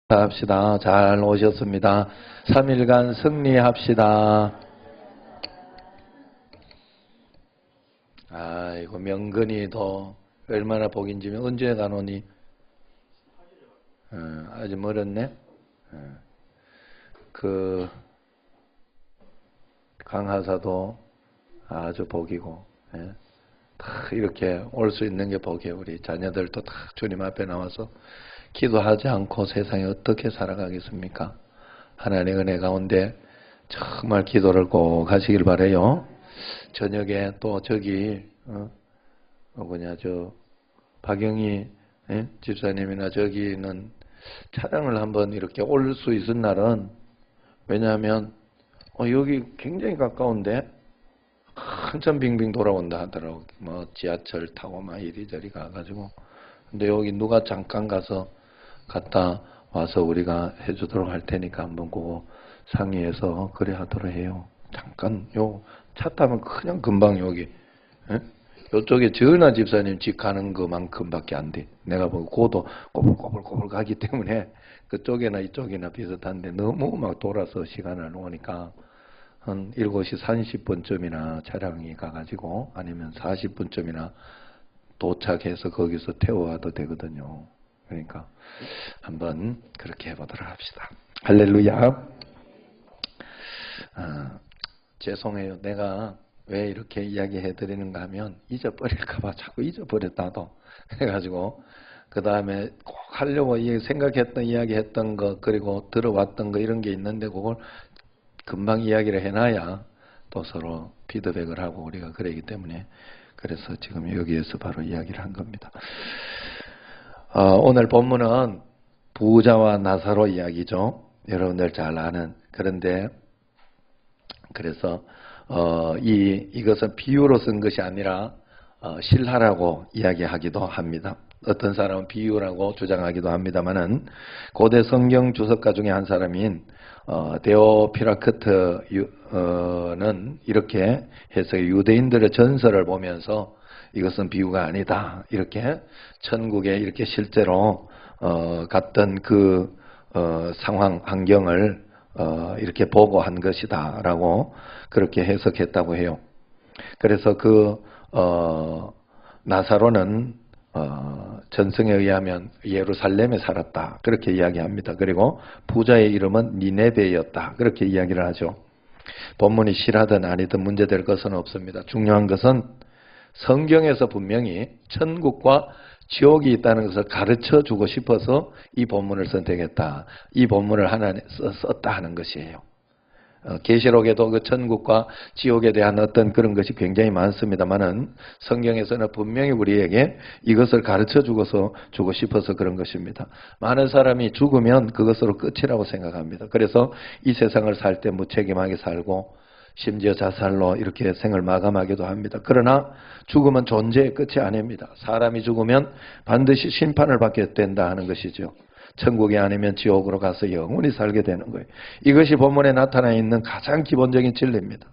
합시다. 잘 오셨습니다. 3일간 승리합시다. 아이고, 명근이도 얼마나 복인지. 언제 가노니? 아직 멀었네. 그 강하사도 아주 복이고, 다 이렇게 올 수 있는 게 복이에요. 우리 자녀들도 다 주님 앞에 나와서 기도하지 않고 세상에 어떻게 살아가겠습니까? 하나님의 은혜 가운데 정말 기도를 꼭 하시길 바라요. 저녁에 또 저기 박영희 집사님이나 저기는 차량을 한번 이렇게 올 수 있은 날은, 왜냐하면 여기 굉장히 가까운데 한참 빙빙 돌아온다 하더라고. 뭐 지하철 타고 막 이리저리 가가지고. 근데 여기 누가 잠깐 가서 갔다 와서 우리가 해주도록 할 테니까 한번 그거 상의해서 그래 하도록 해요. 잠깐 차 타면 그냥 금방 여기 요쪽에 전하 집사님 집 가는 것만큼밖에 안 돼. 내가 보고 고도 꼬불꼬불 가기 때문에 그쪽이나 이쪽이나 비슷한데 너무 막 돌아서 시간을 놓으니까 한 7시 30분쯤이나 차량이 가가지고 아니면 40분쯤이나 도착해서 거기서 태워와도 되거든요. 그러니까 한번 그렇게 해보도록 합시다. 할렐루야. 죄송해요. 내가 왜 이렇게 이야기해 드리는가 하면 잊어버릴까봐 자꾸 잊어버렸다도 해가지고 그 다음에 꼭 하려고 생각했던 이야기했던 거 그리고 들어왔던 거 이런 게 있는데 그걸 금방 이야기를 해놔야 또 서로 피드백을 하고 우리가 그러기 때문에 그래서 지금 여기에서 바로 이야기를 한 겁니다. 오늘 본문은 부자와 나사로 이야기죠. 여러분들 잘 아는. 그런데 그래서 이것은 비유로 쓴 것이 아니라 실화라고 이야기하기도 합니다. 어떤 사람은 비유라고 주장하기도 합니다만은 고대 성경 주석가 중에 한 사람인 데오피라크트는 이렇게 해서 유대인들의 전설을 보면서 이것은 비유가 아니다. 이렇게 천국에 이렇게 실제로 갔던 그 상황 환경을 이렇게 보고 한 것이다라고 그렇게 해석했다고 해요. 그래서 나사로는 전승에 의하면 예루살렘에 살았다. 그렇게 이야기합니다. 그리고 부자의 이름은 니네베였다. 그렇게 이야기를 하죠. 본문이 실하든 아니든 문제될 것은 없습니다. 중요한 것은 성경에서 분명히 천국과 지옥이 있다는 것을 가르쳐 주고 싶어서 이 본문을 선택했다. 이 본문을 하나님 썼다 하는 것이에요. 계시록에도 그 천국과 지옥에 대한 어떤 그런 것이 굉장히 많습니다만은 성경에서는 분명히 우리에게 이것을 가르쳐 주고 싶어서 그런 것입니다. 많은 사람이 죽으면 그것으로 끝이라고 생각합니다. 그래서 이 세상을 살 때 무책임하게 살고 심지어 자살로 이렇게 생을 마감하기도 합니다. 그러나 죽음은 존재의 끝이 아닙니다. 사람이 죽으면 반드시 심판을 받게 된다 하는 것이죠. 천국이 아니면 지옥으로 가서 영원히 살게 되는 거예요. 이것이 본문에 나타나 있는 가장 기본적인 진리입니다.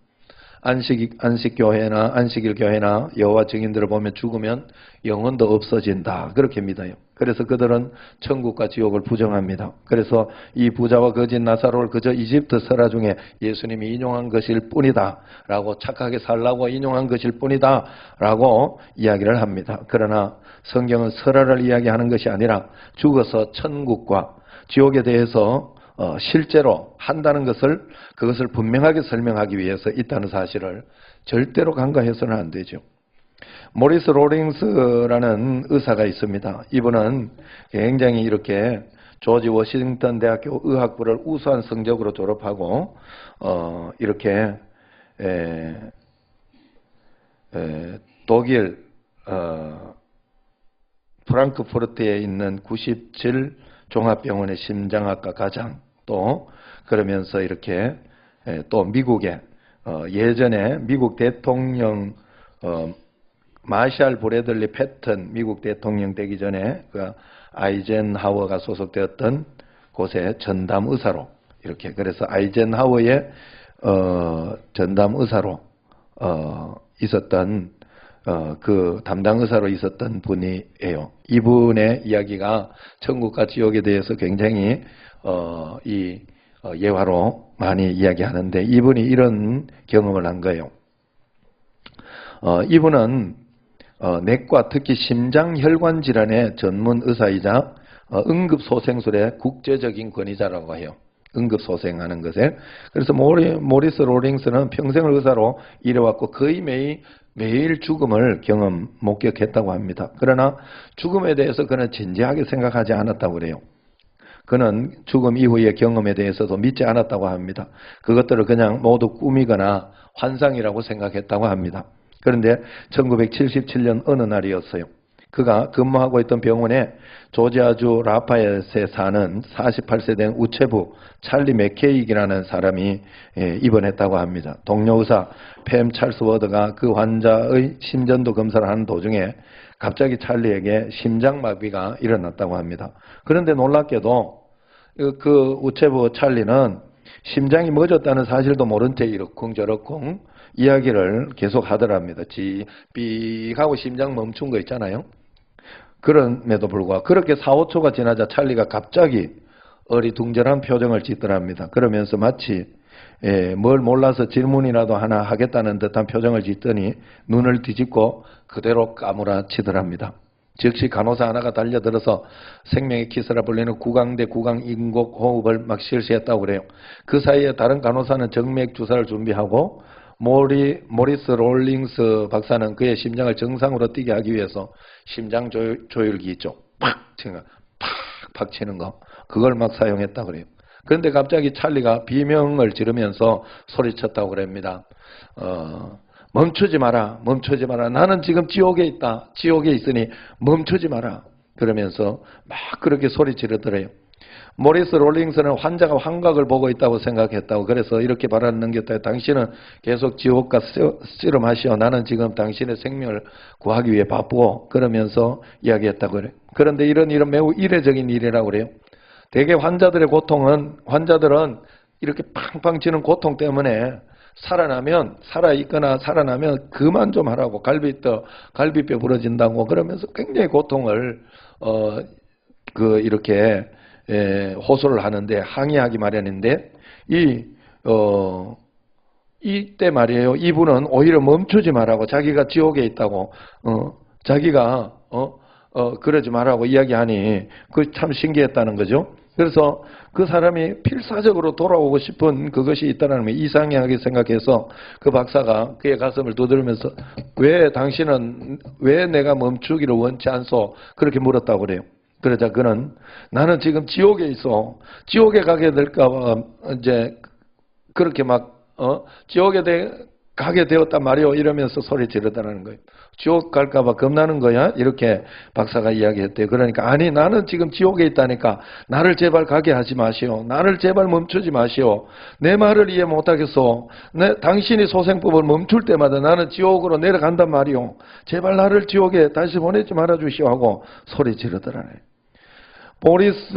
안식교회나 안식일 교회나 여호와 증인들을 보면 죽으면 영혼도 없어진다. 그렇게 믿어요. 그래서 그들은 천국과 지옥을 부정합니다. 그래서 이 부자와 거짓 나사로를 그저 이집트 설화 중에 예수님이 인용한 것일 뿐이다 라고 착하게 살라고 인용한 것일 뿐이다 라고 이야기를 합니다. 그러나 성경은 설화를 이야기하는 것이 아니라 죽어서 천국과 지옥에 대해서 실제로 한다는 그것을 분명하게 설명하기 위해서 있다는 사실을 절대로 간과해서는 안 되죠. 모리스 로링스라는 의사가 있습니다. 이분은 굉장히 이렇게 조지 워싱턴 대학교 의학부를 우수한 성적으로 졸업하고 이렇게 독일 프랑크푸르트에 있는 97 종합병원의 심장학과 과장, 또 그러면서 이렇게 또 미국에 예전에 미국 대통령 마샬 브래들리 패턴 미국 대통령 되기 전에 그 아이젠하워가 소속되었던 곳에 전담 의사로 이렇게, 그래서 아이젠하워의 전담 의사로 있었던 그 담당 의사로 있었던 분이에요. 이분의 이야기가 천국과 지옥에 대해서 굉장히 예화로 많이 이야기하는데 이분이 이런 경험을 한 거예요. 이분은 내과 특히 심장혈관 질환의 전문 의사이자 응급소생술의 국제적인 권위자라고 해요. 응급소생하는 것에. 그래서 모리스 롤링스는 평생을 의사로 일해왔고 거의 매일 죽음을 목격했다고 합니다. 그러나 죽음에 대해서 그는 진지하게 생각하지 않았다고 그래요. 그는 죽음 이후의 경험에 대해서도 믿지 않았다고 합니다. 그것들을 그냥 모두 꿈이거나 환상이라고 생각했다고 합니다. 그런데 1977년 어느 날이었어요. 그가 근무하고 있던 병원에 조지아주 라파엣에 사는 48세 된 우체부 찰리 맥케이기라는 사람이 입원했다고 합니다. 동료 의사 팸 찰스워드가 그 환자의 심전도 검사를 하는 도중에 갑자기 찰리에게 심장마비가 일어났다고 합니다. 그런데 놀랍게도 그 우체부 찰리는 심장이 멎었다는 사실도 모른 채 이러쿵저러쿵 이야기를 계속 하더랍니다. 삑 하고 심장 멈춘 거 있잖아요. 그럼에도 불구하고 그렇게 4, 5초가 지나자 찰리가 갑자기 어리둥절한 표정을 짓더랍니다. 그러면서 마치 뭘 몰라서 질문이라도 하나 하겠다는 듯한 표정을 짓더니 눈을 뒤집고 그대로 까무라치더랍니다. 즉시 간호사 하나가 달려들어서 생명의 키스라 불리는 구강대 구강인곡 호흡을 막 실시했다고 그래요. 그 사이에 다른 간호사는 정맥 주사를 준비하고 모리스 롤링스 박사는 그의 심장을 정상으로 뛰게 하기 위해서 심장 조율기 있죠. 팍 치는 거. 그걸 막 사용했다고 그래요. 그런데 갑자기 찰리가 비명을 지르면서 소리쳤다고 그럽니다. 멈추지 마라. 멈추지 마라. 나는 지금 지옥에 있다. 지옥에 있으니 멈추지 마라. 그러면서 막 그렇게 소리 지르더래요. 모리스 롤링스는 환자가 환각을 보고 있다고 생각했다고 그래서 이렇게 발언을 넘겼다. 당신은 계속 지옥과 씨름하시오. 나는 지금 당신의 생명을 구하기 위해 바쁘고 그러면서 이야기했다고 그래요. 그런데 이런 매우 이례적인 일이라고 그래요. 대개 환자들은 이렇게 팡팡 치는 고통 때문에 살아있거나 살아나면 그만 좀 하라고 갈비뼈 부러진다고 그러면서 굉장히 고통을 이렇게 호소를 하는데 항의하기 마련인데 이때 말이에요. 이분은 오히려 멈추지 말라고 자기가 지옥에 있다고 자기가 그러지 말라고 이야기하니 그 참 신기했다는 거죠. 그래서 그 사람이 필사적으로 돌아오고 싶은 그것이 있다는 걸 이상하게 생각해서 그 박사가 그의 가슴을 두드리면서 왜 내가 멈추기를 원치 않소? 그렇게 물었다고 그래요. 그러자 그는 나는 지금 지옥에 있어. 지옥에 가게 될까봐 이제 그렇게 지옥에 가게 되었단 말이오. 이러면서 소리 지르다는 거예요. 지옥 갈까봐 겁나는 거야? 이렇게 박사가 이야기했대요. 그러니까 아니 나는 지금 지옥에 있다니까 나를 제발 가게 하지 마시오. 나를 제발 멈추지 마시오. 내 말을 이해 못하겠소. 당신이 소생법을 멈출 때마다 나는 지옥으로 내려간단 말이오. 제발 나를 지옥에 다시 보내지 말아주시오 하고 소리 지르더라네. 모리스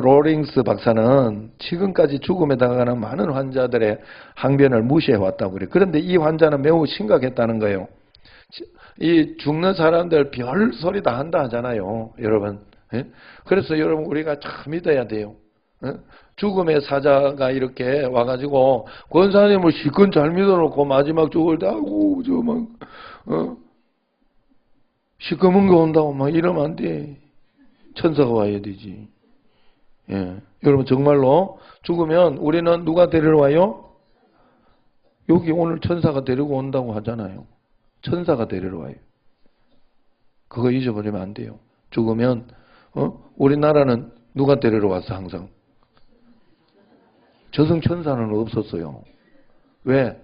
롤링스 박사는 지금까지 죽음에 당하는 많은 환자들의 항변을 무시해왔다고 그래요. 그런데 이 환자는 매우 심각했다는 거예요. 이 죽는 사람들 별 소리 다 한다 하잖아요. 여러분. 그래서 여러분 우리가 참 믿어야 돼요. 죽음의 사자가 이렇게 와가지고 권사님을 실컷 잘 믿어놓고 마지막 죽을 때 아이고 시커먼 거 온다고 막 이러면 안 돼. 천사가 와야 되지. 여러분 정말로 죽으면 우리는 누가 데리러 와요? 여기 오늘 천사가 데리고 온다고 하잖아요. 천사가 데리러 와요. 그거 잊어버리면 안 돼요. 죽으면 우리나라는 누가 데리러 왔어 항상? 저승천사는 없었어요. 왜?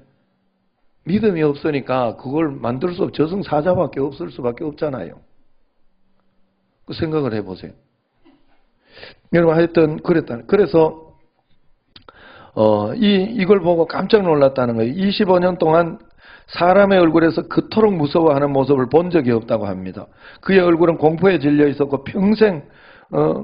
믿음이 없으니까 그걸 만들 수 저승사자밖에 없을 수밖에 없잖아요. 그 생각을 해보세요. 여러분 하여튼 그랬다. 그래서 이걸 보고 깜짝 놀랐다는 거예요. 25년 동안 사람의 얼굴에서 그토록 무서워하는 모습을 본 적이 없다고 합니다. 그의 얼굴은 공포에 질려 있었고 평생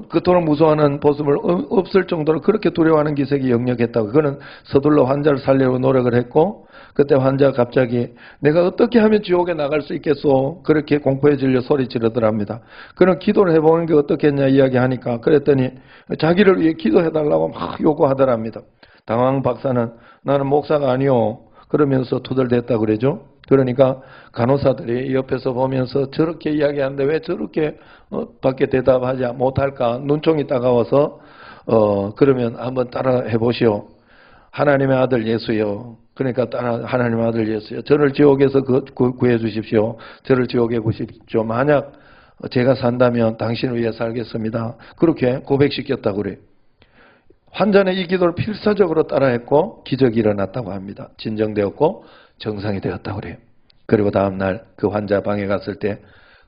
그토록 무서워하는 모습을 없을 정도로 그렇게 두려워하는 기색이 역력했다고. 그는 서둘러 환자를 살리려고 노력을 했고, 그때 환자가 갑자기 내가 어떻게 하면 지옥에 나갈 수 있겠소? 그렇게 공포에 질려 소리 지르더랍니다. 그는 기도를 해보는 게 어떻겠냐 이야기하니까, 그랬더니 자기를 위해 기도해달라고 막 요구하더랍니다. 당황 박사는 나는 목사가 아니오 그러면서 투덜댔다 그러죠. 그러니까 간호사들이 옆에서 보면서 저렇게 이야기하는데 왜 저렇게 밖에 대답하지 못할까? 눈총이 따가워서 그러면 한번 따라 해보시오. 하나님의 아들 예수요. 그러니까 따라 하나님의 아들 예수요. 저를 지옥에서 구해 주십시오. 저를 지옥에 구십시오. 만약 제가 산다면 당신을 위해 살겠습니다. 그렇게 고백시켰다고 그래요. 환자는 이 기도를 필사적으로 따라했고 기적이 일어났다고 합니다. 진정되었고 정상이 되었다고 그래요. 그리고 다음날 그 환자 방에 갔을 때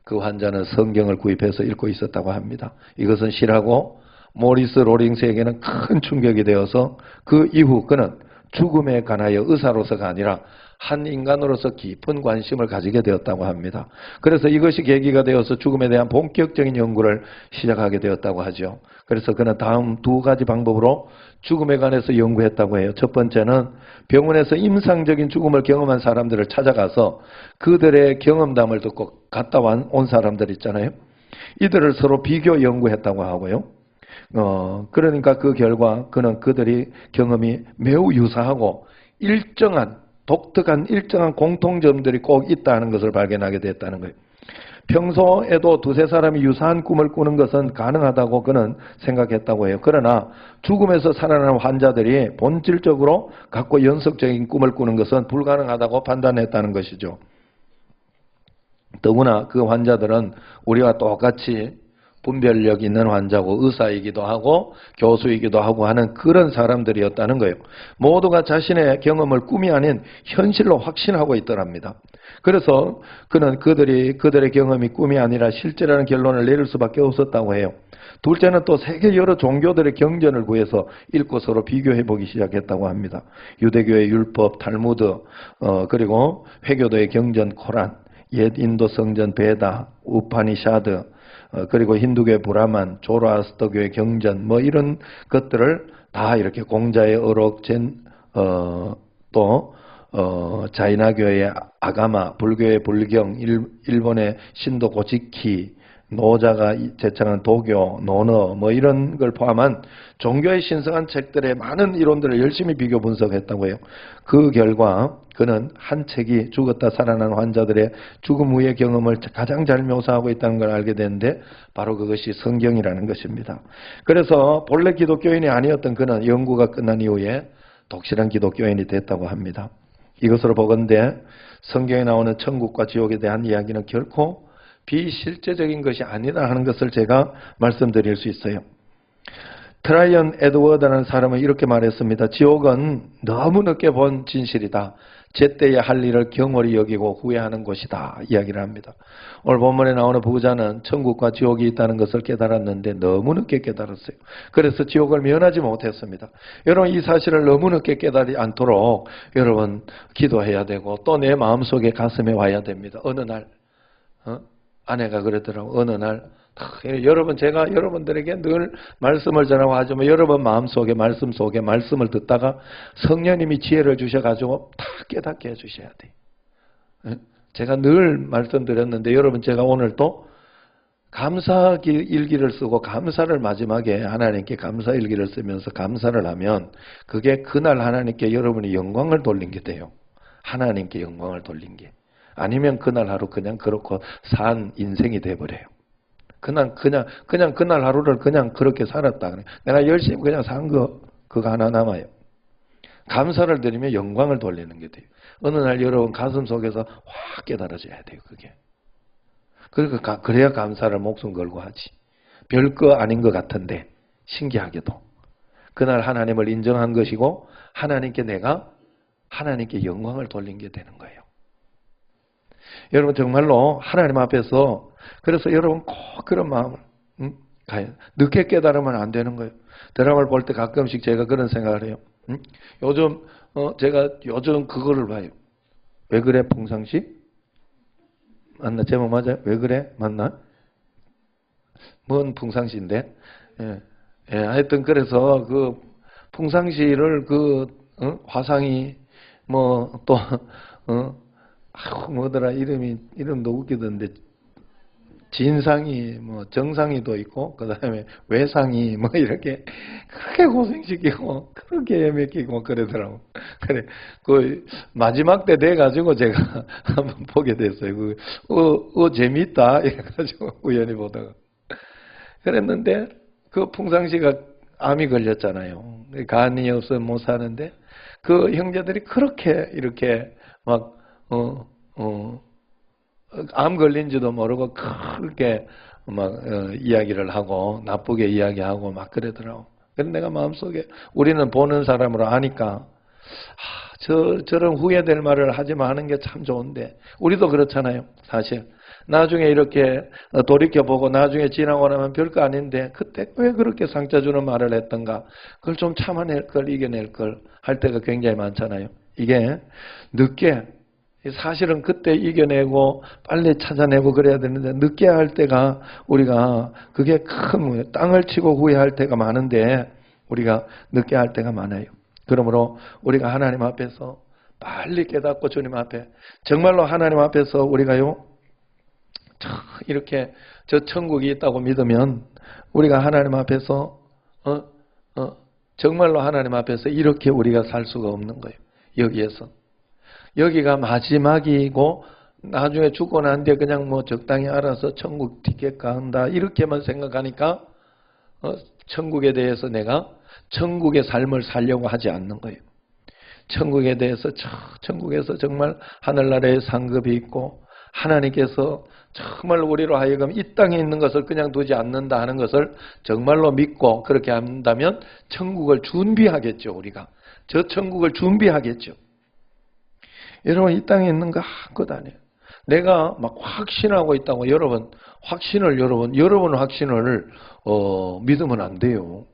그 환자는 성경을 구입해서 읽고 있었다고 합니다. 이것은 실하고 모리스 로링스에게는 큰 충격이 되어서 그 이후 그는 죽음에 관하여 의사로서가 아니라 한 인간으로서 깊은 관심을 가지게 되었다고 합니다. 그래서 이것이 계기가 되어서 죽음에 대한 본격적인 연구를 시작하게 되었다고 하죠. 그래서 그는 다음 두 가지 방법으로 죽음에 관해서 연구했다고 해요. 첫 번째는 병원에서 임상적인 죽음을 경험한 사람들을 찾아가서 그들의 경험담을 듣고 갔다 온 사람들 있잖아요. 이들을 서로 비교 연구했다고 하고요. 그러니까 그 결과 그는 그들이 경험이 매우 유사하고 독특한 일정한 공통점들이 꼭 있다는 것을 발견하게 됐다는 거예요. 평소에도 두세 사람이 유사한 꿈을 꾸는 것은 가능하다고 그는 생각했다고 해요. 그러나 죽음에서 살아나는 환자들이 본질적으로 갖고 연속적인 꿈을 꾸는 것은 불가능하다고 판단했다는 것이죠. 더구나 그 환자들은 우리와 똑같이 분별력 있는 환자고 의사이기도 하고 교수이기도 하고 하는 그런 사람들이었다는 거예요. 모두가 자신의 경험을 꿈이 아닌 현실로 확신하고 있더랍니다. 그래서 그는 그들의 경험이 꿈이 아니라 실제라는 결론을 내릴 수밖에 없었다고 해요. 둘째는 또 세계 여러 종교들의 경전을 구해서 읽고 서로 비교해보기 시작했다고 합니다. 유대교의 율법, 탈무드, 그리고 회교도의 경전 코란, 옛 인도 성전 베다, 우파니샤드, 그리고 힌두교의 브라만, 조로아스터교의 경전, 이런 것들을 다 이렇게 공자의 어록, 자이나교의 아가마, 불교의 불경, 일본의 신도 고지키, 노자가 제창한 도교, 논어, 이런 걸 포함한 종교의 신성한 책들의 많은 이론들을 열심히 비교 분석했다고 해요. 그 결과 그는 한 책이 죽었다 살아난 환자들의 죽음 후의 경험을 가장 잘 묘사하고 있다는 걸 알게 됐는데 바로 그것이 성경이라는 것입니다. 그래서 본래 기독교인이 아니었던 그는 연구가 끝난 이후에 독실한 기독교인이 됐다고 합니다. 이것으로 보건대 성경에 나오는 천국과 지옥에 대한 이야기는 결코 비실제적인 것이 아니다 하는 것을 제가 말씀드릴 수 있어요. 트라이언 에드워드라는 사람은 이렇게 말했습니다. 지옥은 너무 늦게 본 진실이다. 제때에 할 일을 경홀히 여기고 후회하는 곳이다. 이야기를 합니다. 오늘 본문에 나오는 부자는 천국과 지옥이 있다는 것을 깨달았는데 너무 늦게 깨달았어요. 그래서 지옥을 면하지 못했습니다. 여러분 이 사실을 너무 늦게 깨달지 않도록 여러분 기도해야 되고 또 내 마음속에 가슴에 와야 됩니다. 어느 날 아내가 그러더라고. 어느 날 여러분 제가 여러분들에게 늘 말씀을 전하고 하지만 여러분 마음속에 말씀 속에 말씀을 듣다가 성령님이 지혜를 주셔가지고 다 깨닫게 해주셔야 돼요. 제가 늘 말씀드렸는데 여러분 제가 오늘 또 감사 일기를 쓰고 감사를 마지막에 하나님께 감사 일기를 쓰면서 감사를 하면 그게 그날 하나님께 여러분이 영광을 돌린 게 돼요. 하나님께 영광을 돌린 게. 아니면 그날 하루 그냥 그렇고 산 인생이 돼버려요. 그날 하루를 그냥 그렇게 살았다. 내가 열심히 그냥 산 그거 하나 남아요. 감사를 드리면 영광을 돌리는 게 돼요. 어느 날 여러분 가슴 속에서 확 깨달아져야 돼요, 그게. 그래야 감사를 목숨 걸고 하지. 별거 아닌 것 같은데, 신기하게도. 그날 하나님을 인정한 것이고, 하나님께 영광을 돌린 게 되는 거예요. 여러분 정말로 하나님 앞에서 그래서 여러분 꼭 그런 마음을 가요. 늦게 깨달으면 안 되는 거예요. 드라마를 볼 때 가끔씩 제가 그런 생각을 해요. 제가 요즘 그거를 봐요. 왜 그래 평상시? 맞나? 제목 맞아요? 왜 그래? 맞나? 뭔 풍상시인데? 예. 예, 하여튼 그래서 그 풍상시를 화상이 뭐 또 뭐더라 이름도 웃기던데 진상이 뭐 정상이도 있고 그다음에 외상이 뭐 이렇게 크게 고생시키고 그렇게 애매끼고 그러더라고. 그래 그 마지막 때 돼 가지고 제가 한번 보게 됐어요. 재밌다 이래가지고 우연히 보다가 그랬는데 그 풍상시가 암이 걸렸잖아요. 간이 없어 못 사는데 그 형제들이 그렇게 이렇게 막 암 걸린지도 모르고 그렇게 막 이야기를 하고 나쁘게 이야기하고 막 그러더라고. 그래서 내가 마음속에 우리는 보는 사람으로 아니까 저런 후회될 말을 하지 마는 게 참 좋은데 우리도 그렇잖아요. 사실 나중에 이렇게 돌이켜보고 나중에 지나고 나면 별거 아닌데 그때 왜 그렇게 상처 주는 말을 했던가 그걸 좀 참아낼 걸 이겨낼 걸 할 때가 굉장히 많잖아요. 이게 늦게 사실은 그때 이겨내고 빨리 찾아내고 그래야 되는데 늦게 할 때가 우리가 그게 큰 땅을 치고 후회할 때가 많은데 우리가 늦게 할 때가 많아요. 그러므로 우리가 하나님 앞에서 빨리 깨닫고 주님 앞에 정말로 하나님 앞에서 우리가요 이렇게 저 천국이 있다고 믿으면 우리가 하나님 앞에서 정말로 하나님 앞에서 이렇게 우리가 살 수가 없는 거예요. 여기에서. 여기가 마지막이고 나중에 죽고 난 뒤에 그냥 뭐 적당히 알아서 천국 티켓 간다 이렇게만 생각하니까 천국에 대해서 내가 천국의 삶을 살려고 하지 않는 거예요. 천국에 대해서 천국에서 정말 하늘나라의 상급이 있고 하나님께서 정말 우리로 하여금 이 땅에 있는 것을 그냥 두지 않는다 하는 것을 정말로 믿고 그렇게 한다면 천국을 준비하겠죠. 우리가. 저 천국을 준비하겠죠. 여러분 이 땅에 있는 거 아무것도 아니에요. 내가 막 확신하고 있다고 여러분 확신을 믿으면 안 돼요.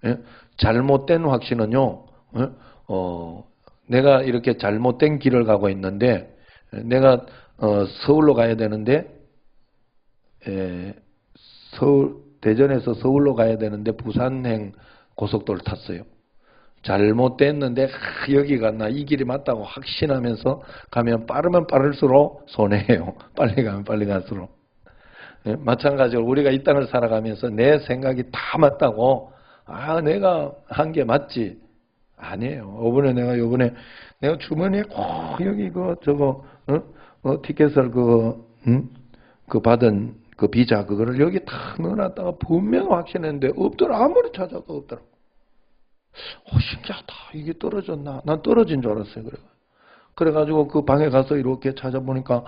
예? 잘못된 확신은요. 내가 이렇게 잘못된 길을 가고 있는데 내가 서울로 가야 되는데 대전에서 서울로 가야 되는데 부산행 고속도로를 탔어요. 잘못됐는데 여기가 나 이 길이 맞다고 확신하면서 가면 빠르면 빠를수록 손해예요. 빨리 가면 빨리 갈수록. 마찬가지로 우리가 이 땅을 살아가면서 내 생각이 다 맞다고 내가 한 게 맞지. 아니에요. 요번에 내가 주머니에 꼭 여기 티켓을 받은 그 비자 그거를 여기 다 넣어놨다가 분명 확신했는데 없더라. 아무리 찾아도 없더라. 신기하다. 이게 떨어졌나? 난 떨어진 줄 알았어요. 그래가지고 그 방에 가서 이렇게 찾아보니까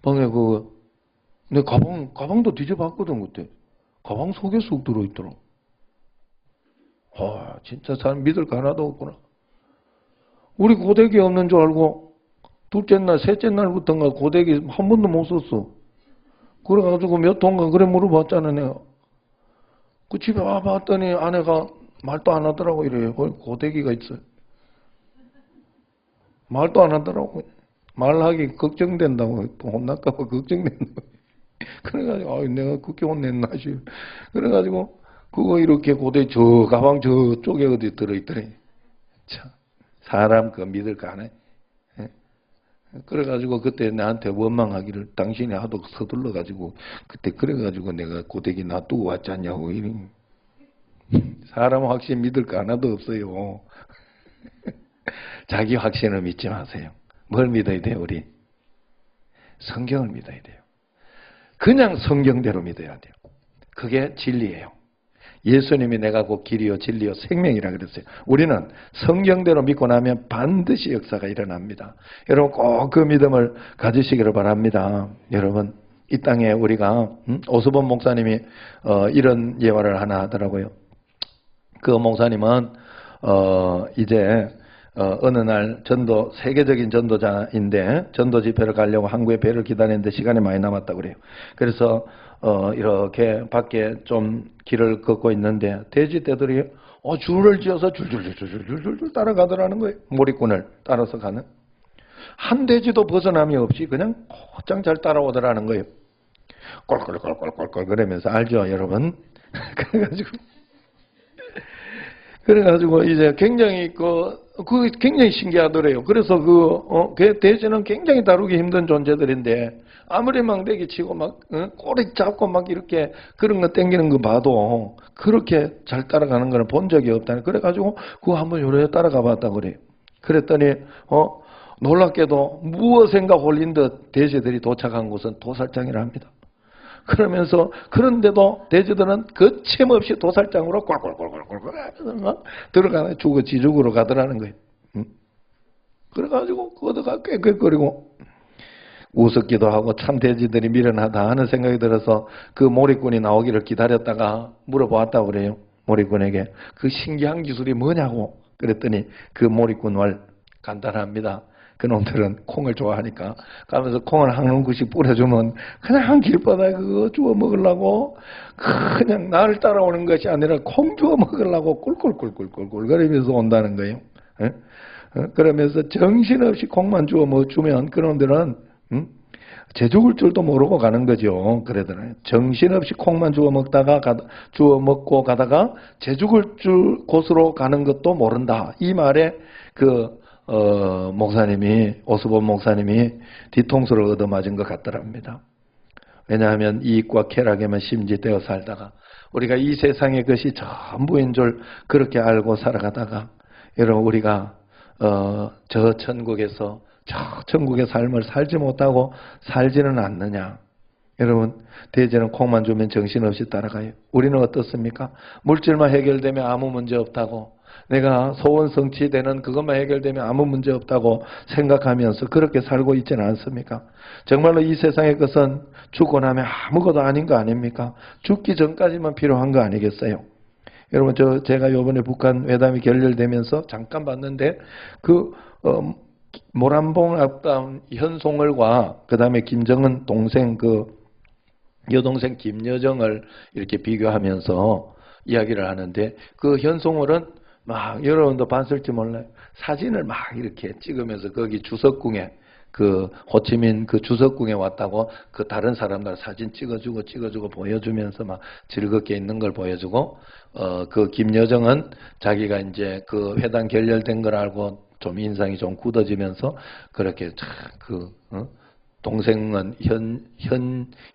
방에 내 가방도 뒤져봤거든 그때. 가방 속에 쑥 들어있더라. 진짜 사람 믿을 거 하나도 없구나. 우리 고데기 없는 줄 알고 둘째 날, 셋째 날부터인가 고데기 한 번도 못 썼어. 그래가지고 몇 통가 그래 물어봤잖아 내가. 그 집에 와봤더니 아내가 말도 안 하더라고 이래요. 고데기가 있어요. 말도 안 하더라고. 말하기 걱정된다고. 또 혼날까 봐 걱정된다고. 그래가지고 내가 그렇게 혼냈나 싶어. 그래가지고 그거 이렇게 고데기 저 가방 저쪽에 어디 들어있더니 참 사람 그 믿을 거 안 해. 그래가지고 그때 나한테 원망하기를 당신이 하도 서둘러가지고 그때 그래가지고 내가 고데기 놔두고 왔지 않냐고. 사람 확신 믿을 거 하나도 없어요. 자기 확신을 믿지 마세요. 뭘 믿어야 돼요 우리? 성경을 믿어야 돼요. 그냥 성경대로 믿어야 돼요. 그게 진리예요. 예수님이 내가 곧 길이요 진리요 생명이라 그랬어요. 우리는 성경대로 믿고 나면 반드시 역사가 일어납니다. 여러분 꼭 그 믿음을 가지시기를 바랍니다. 여러분 이 땅에 우리가 오수범 목사님이 이런 예화를 하나 하더라고요. 그 목사님은 이제 어느 날 세계적인 전도자인데 전도 집회를 가려고 한국에 배를 기다리는데 시간이 많이 남았다고 그래요. 그래서 이렇게 밖에 좀 길을 걷고 있는데 돼지떼들이 줄을 지어서 줄줄줄줄줄줄 따라가더라는 거예요. 몰입꾼을 따라서 가는. 한 돼지도 벗어남이 없이 그냥 곧장 잘 따라오더라는 거예요. 꼴꼴꼴꼴꼴꼴 그러면서 알죠, 여러분? 그래가지고 이제 굉장히 그 굉장히 신기하더래요. 그래서 그 대제는 굉장히 다루기 힘든 존재들인데 아무리 막대기 치고 막 꼬리 잡고 막 이렇게 그런 거 땡기는 거 봐도 그렇게 잘 따라가는 거는 본 적이 없다니. 그래가지고 그거 한번 요래 따라가 봤다 그래요. 그랬더니 놀랍게도 무엇인가 홀린 듯 대제들이 도착한 곳은 도살장이라 합니다. 그러면서 그런데도 대제들은 거침없이 도살장으로 꼴꼴꼴꼴꼴 하면서 들어가네. 지죽으로 가더라는 거예요. 그래가지고 거기다가 꾀꾀거리고 우습기도 하고 참 대제들이 미련하다 하는 생각이 들어서 그 몰입꾼이 나오기를 기다렸다가 물어보았다고 그래요. 몰입꾼에게 그 신기한 기술이 뭐냐고 그랬더니 그 몰입꾼 말 간단합니다. 그놈들은 콩을 좋아하니까 가면서 콩을 한 움큼씩 뿌려주면 그냥 길바닥에 그거 주워 먹으려고 그냥 나를 따라오는 것이 아니라 콩 주워 먹으려고 꿀꿀꿀꿀꿀꿀 그러면서 온다는 거예요. 그러면서 정신없이 콩만 주워 주면 그놈들은 제죽을 줄도 모르고 가는 거죠. 그러더라고요. 정신없이 콩만 주워 먹고 가다가 제죽을 줄 곳으로 가는 것도 모른다. 이 말에 오스본 목사님이 뒤통수를 얻어맞은 것 같더랍니다. 왜냐하면 이익과 쾌락에만 심지되어 살다가 우리가 이 세상의 것이 전부인 줄 그렇게 알고 살아가다가 여러분 우리가 저 천국에서 저 천국의 삶을 살지 못하고 살지는 않느냐. 여러분 대제는 콩만 주면 정신없이 따라가요. 우리는 어떻습니까? 물질만 해결되면 아무 문제 없다고 내가 소원 성취되는 그것만 해결되면 아무 문제 없다고 생각하면서 그렇게 살고 있지는 않습니까? 정말로 이 세상의 것은 죽고 나면 아무것도 아닌 거 아닙니까? 죽기 전까지만 필요한 거 아니겠어요? 여러분 제가 이번에 북한 회담이 결렬되면서 잠깐 봤는데 모란봉 앞당 현송월과 그 다음에 김정은 동생 여동생 김여정을 이렇게 비교하면서 이야기를 하는데 그 현송월은 막 여러분도 봤을지 몰라요. 사진을 막 이렇게 찍으면서 거기 주석궁에 호치민 주석궁에 왔다고 다른 사람들 사진 찍어주고 보여주면서 막 즐겁게 있는 걸 보여주고 김여정은 자기가 이제 회담 결렬된 걸 알고 좀 인상이 좀 굳어지면서 그렇게 동생은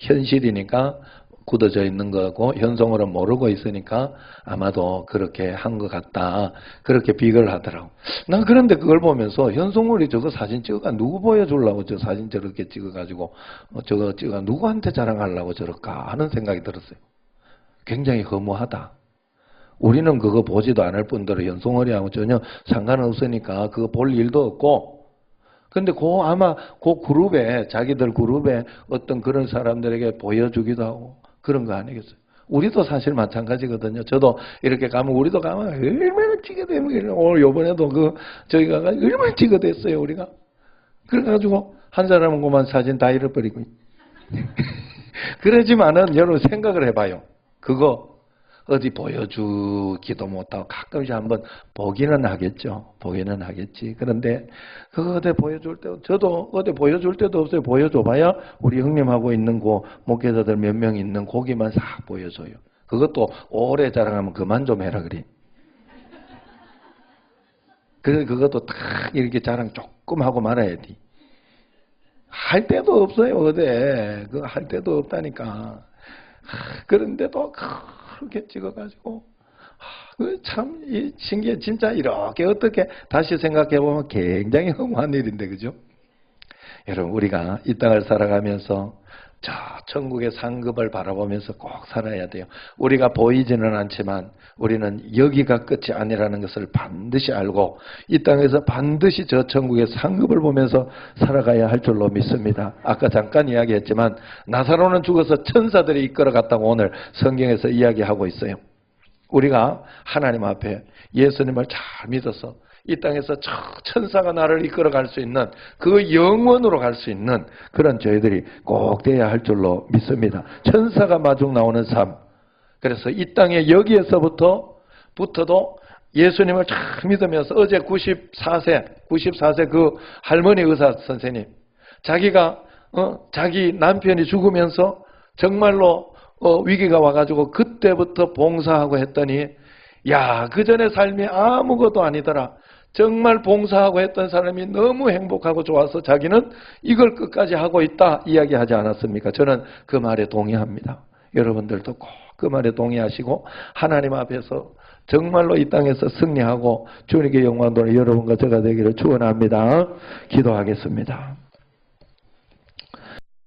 현실이니까 굳어져 있는 거고 현송월은 모르고 있으니까 아마도 그렇게 한 것 같다. 그렇게 비교를 하더라고. 난 그런데 그걸 보면서 현송월이 저거 사진 찍어가 누구 보여주려고 저 사진 저렇게 찍어가지고 저거 찍어 누구한테 자랑하려고 저럴까 하는 생각이 들었어요. 굉장히 허무하다. 우리는 그거 보지도 않을 뿐더러 현송월이하고 전혀 상관없으니까 그거 볼 일도 없고 근데 아마 그룹에 자기들 그룹에 어떤 그런 사람들에게 보여주기도 하고 그런 거 아니겠어요? 우리도 사실 마찬가지거든요. 저도 이렇게 가면 우리도 가면 얼마나 찍어대는 오늘 요번에도 저희가 얼마나 찍어댔어요 우리가. 그래가지고 한 사람은 그만 사진 다 잃어버리고 그러지만은 여러분 생각을 해봐요. 그거 어디 보여주기도 못하고 가끔씩 한번 보기는 하겠죠. 보기는 하겠지. 그런데 그거 어디 보여줄 때 저도 어디 보여줄 때도 없어요. 보여줘봐야 우리 형님하고 있는 목회자들 몇 명 있는 고기만 싹 보여줘요. 그것도 오래 자랑하면 그만 좀 해라 그래. 그래서 그것도 딱 이렇게 자랑 조금 하고 말아야 돼. 할 데도 없어요. 어디 그거 할 데도 없다니까. 그런데도 그렇게 찍어가지고 참 신기해. 진짜 이렇게 어떻게 다시 생각해보면 굉장히 허무한 일인데 그죠? 여러분 우리가 이 땅을 살아가면서 저 천국의 상급을 바라보면서 꼭 살아야 돼요. 우리가 보이지는 않지만 우리는 여기가 끝이 아니라는 것을 반드시 알고 이 땅에서 반드시 저 천국의 상급을 보면서 살아가야 할 줄로 믿습니다. 아까 잠깐 이야기했지만 나사로는 죽어서 천사들이 이끌어갔다고 오늘 성경에서 이야기하고 있어요. 우리가 하나님 앞에 예수님을 잘 믿어서 이 땅에서 천사가 나를 이끌어갈 수 있는 그 영원으로 갈 수 있는 그런 저희들이 꼭 돼야 할 줄로 믿습니다. 천사가 마중 나오는 삶. 그래서 이 땅에 여기에서부터도 예수님을 잘 믿으면서 어제 94세 그 할머니 의사 선생님 자기가 자기 남편이 죽으면서 정말로 위기가 와가지고 그때부터 봉사하고 했더니 야, 그 전에 삶이 아무것도 아니더라. 정말 봉사하고 했던 사람이 너무 행복하고 좋아서 자기는 이걸 끝까지 하고 있다 이야기하지 않았습니까? 저는 그 말에 동의합니다. 여러분들도 꼭 그 말에 동의하시고 하나님 앞에서 정말로 이 땅에서 승리하고 주님께 영광 돌리는 여러분과 제가 되기를 축원합니다. 기도하겠습니다.